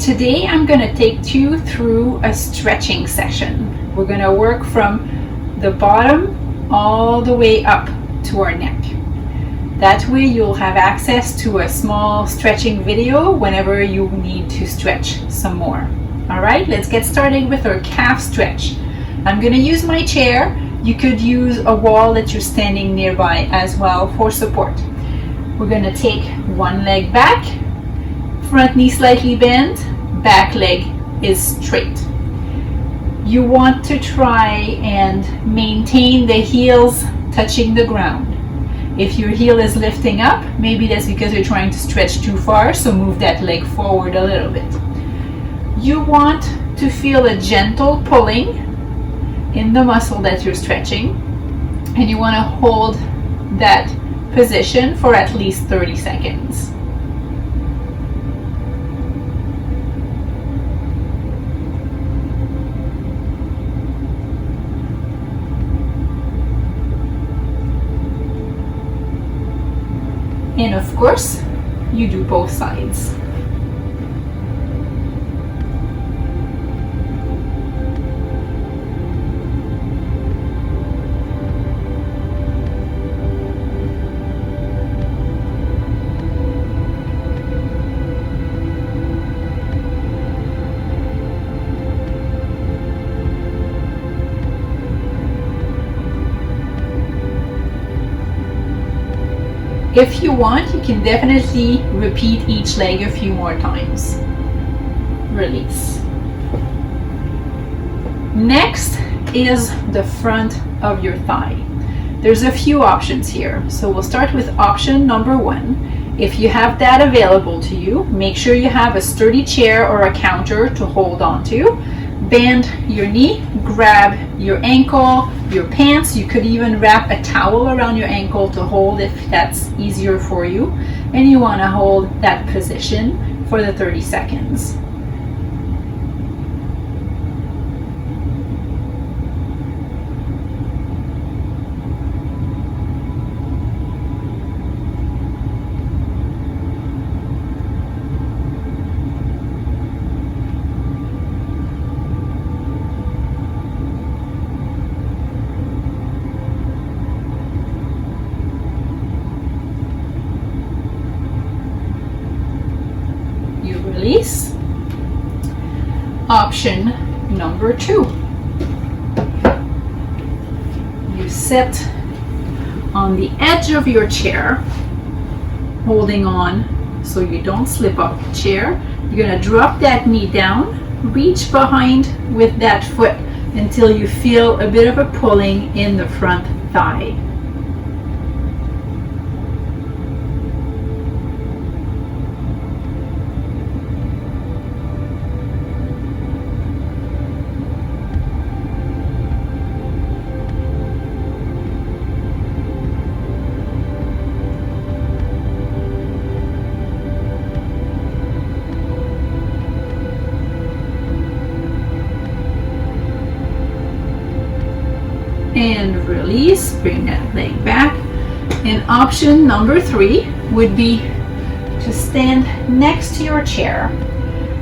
Today I'm going to take you through a stretching session. We're going to work from the bottom all the way up to our neck. That way you'll have access to a small stretching video whenever you need to stretch some more. Alright, let's get started with our calf stretch. I'm going to use my chair. You could use a wall that you're standing nearby as well for support. We're going to take one leg back, front knee slightly bent, back leg is straight. You want to try and maintain the heels touching the ground. If your heel is lifting up, maybe that's because you're trying to stretch too far, so move that leg forward a little bit. You want to feel a gentle pulling in the muscle that you're stretching, and you want to hold that position for at least 30 seconds. And of course, you do both sides. If you want, you can definitely repeat each leg a few more times. Release. Next is the front of your thigh. There's a few options here. So we'll start with option number 1. If you have that available to you, make sure you have a sturdy chair or a counter to hold on to. Bend your knee, grab your ankle, your pants. You could even wrap a towel around your ankle to hold if that's easier for you. And you want to hold that position for the 30 seconds. Release. Option number 2. You sit on the edge of your chair, holding on so you don't slip off the chair. You're going to drop that knee down, reach behind with that foot until you feel a bit of a pulling in the front thigh. And release, bring that leg back. And option number 3 would be to stand next to your chair.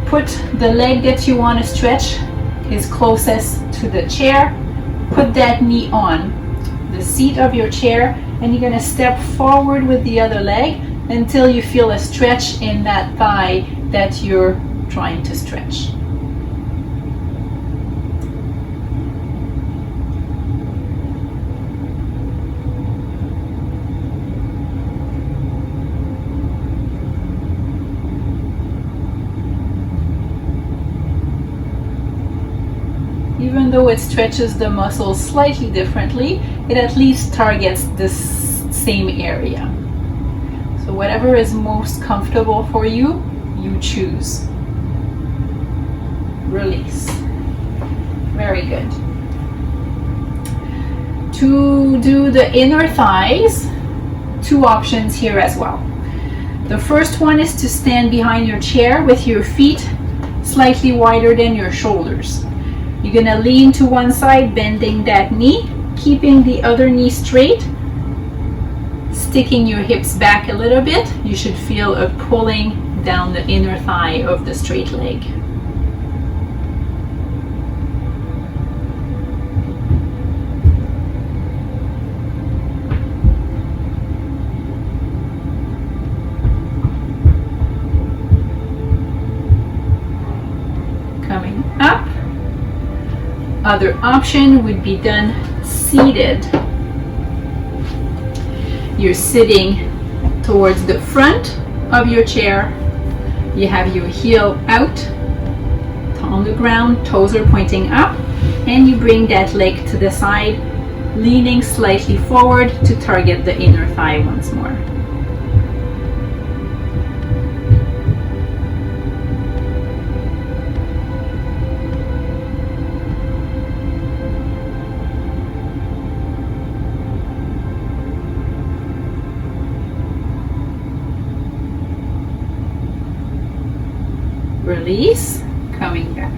Put the leg that you want to stretch is closest to the chair. Put that knee on the seat of your chair, and you're going to step forward with the other leg until you feel a stretch in that thigh that you're trying to stretch. Even though it stretches the muscles slightly differently, it at least targets this same area. So whatever is most comfortable for you, you choose. Release. Very good. To do the inner thighs, 2 options here as well. The first one is to stand behind your chair with your feet slightly wider than your shoulders. You're going to lean to one side, bending that knee, keeping the other knee straight, sticking your hips back a little bit. You should feel a pulling down the inner thigh of the straight leg. Coming up. Other option would be done seated. You're sitting towards the front of your chair. You have your heel out on the ground, toes are pointing up, and you bring that leg to the side, leaning slightly forward to target the inner thigh once more. Release, coming back.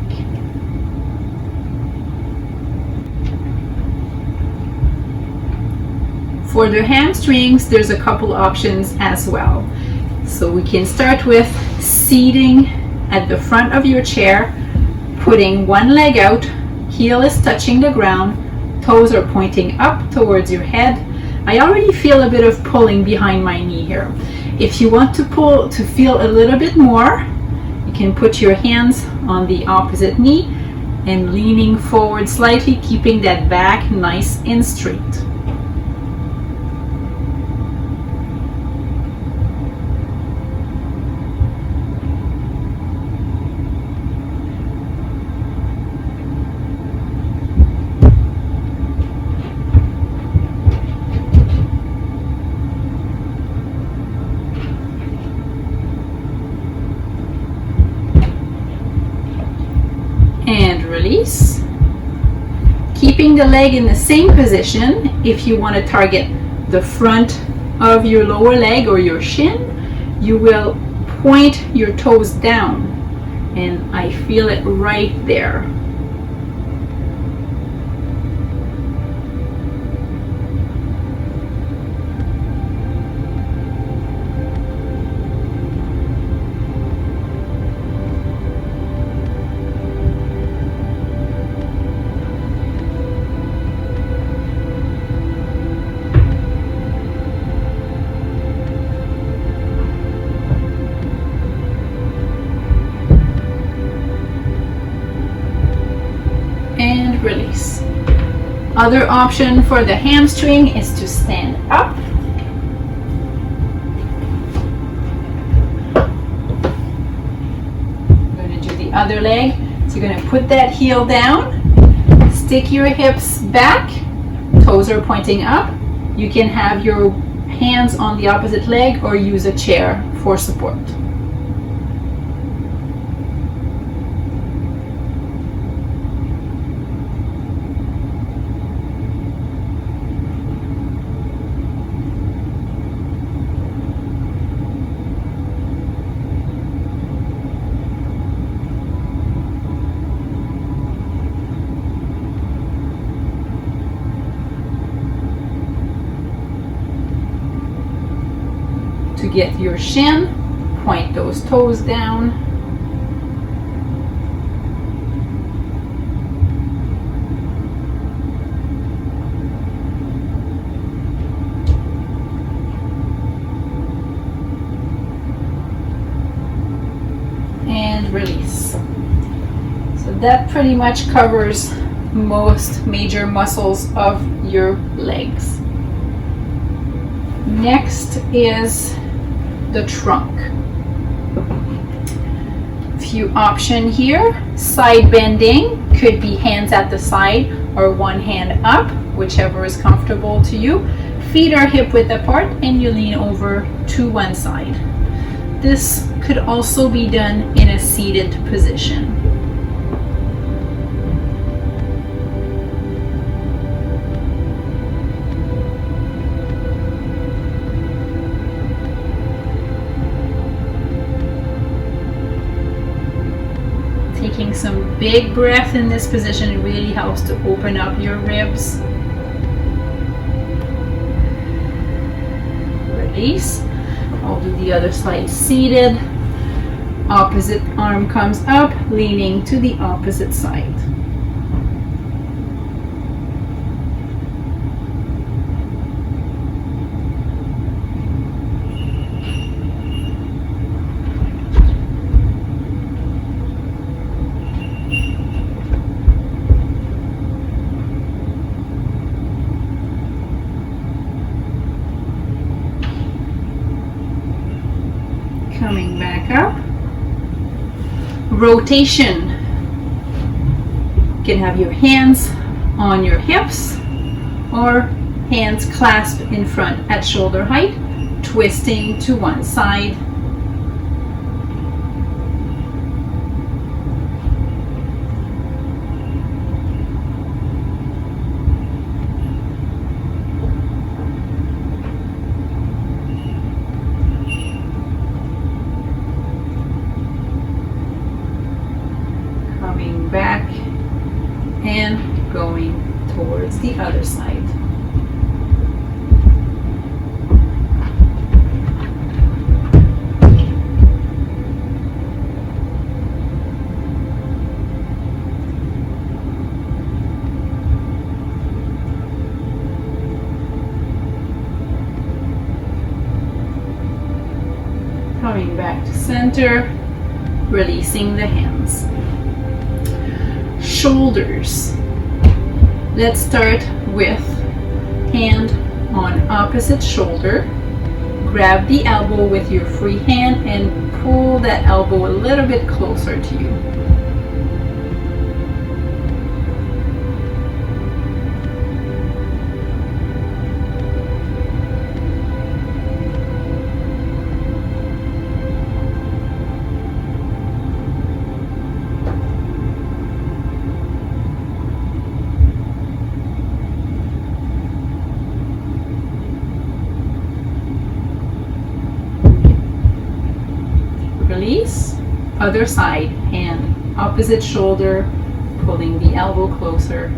For the hamstrings, there's a couple options as well. So we can start with seating at the front of your chair, putting one leg out, heel is touching the ground, toes are pointing up towards your head. I already feel a bit of pulling behind my knee here. If you want to pull to feel a little bit more, you can put your hands on the opposite knee and leaning forward slightly, keeping that back nice and straight. And release. Keeping the leg in the same position. If you want to target the front of your lower leg or your shin, you will point your toes down, and I feel it right there. And release. Other option for the hamstring is to stand up. I'm going to do the other leg. So you're going to put that heel down, stick your hips back, toes are pointing up. You can have your hands on the opposite leg or use a chair for support. To get your shin, point those toes down. And release. So that pretty much covers most major muscles of your legs. Next is the trunk. Few options here. Side bending could be hands at the side or one hand up, whichever is comfortable to you. Feet are hip width apart and you lean over to one side. This could also be done in a seated position. Taking some big breath in this position, it really helps to open up your ribs. Release. I'll do the other side seated. Opposite arm comes up, leaning to the opposite side. Coming back up. Rotation. You can have your hands on your hips or hands clasped in front at shoulder height, twisting to one side. Back and going towards the other side. Coming back to center, releasing the hands. Shoulders. Let's start with hand on opposite shoulder. Grab the elbow with your free hand and pull that elbow a little bit closer to you. Release, other side, hand opposite shoulder, pulling the elbow closer.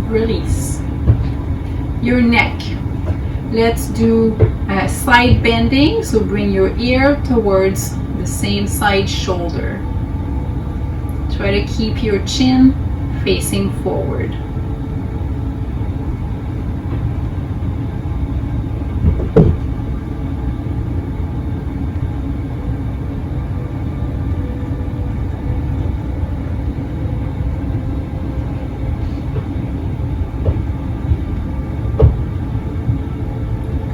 Release. Your neck. Let's do a side bending, so bring your ear towards the same side shoulder. Try to keep your chin facing forward.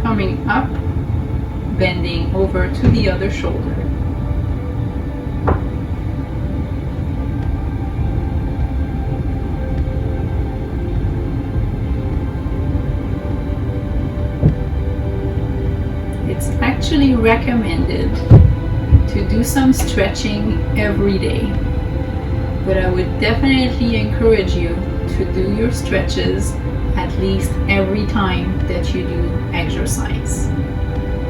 Coming up, bending over to the other shoulder. It's actually recommended to do some stretching every day, but I would definitely encourage you to do your stretches at least every time that you do exercise.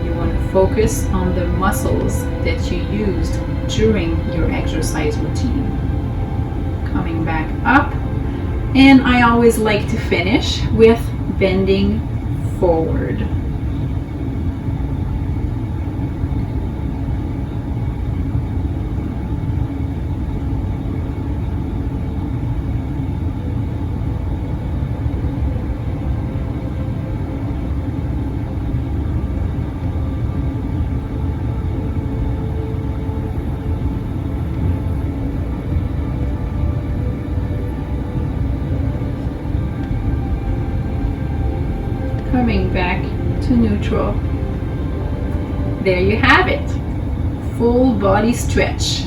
You want to focus on the muscles that you used during your exercise routine. Coming back up, and I always like to finish with bending forward. Coming back to neutral. There you have it. Full body stretch.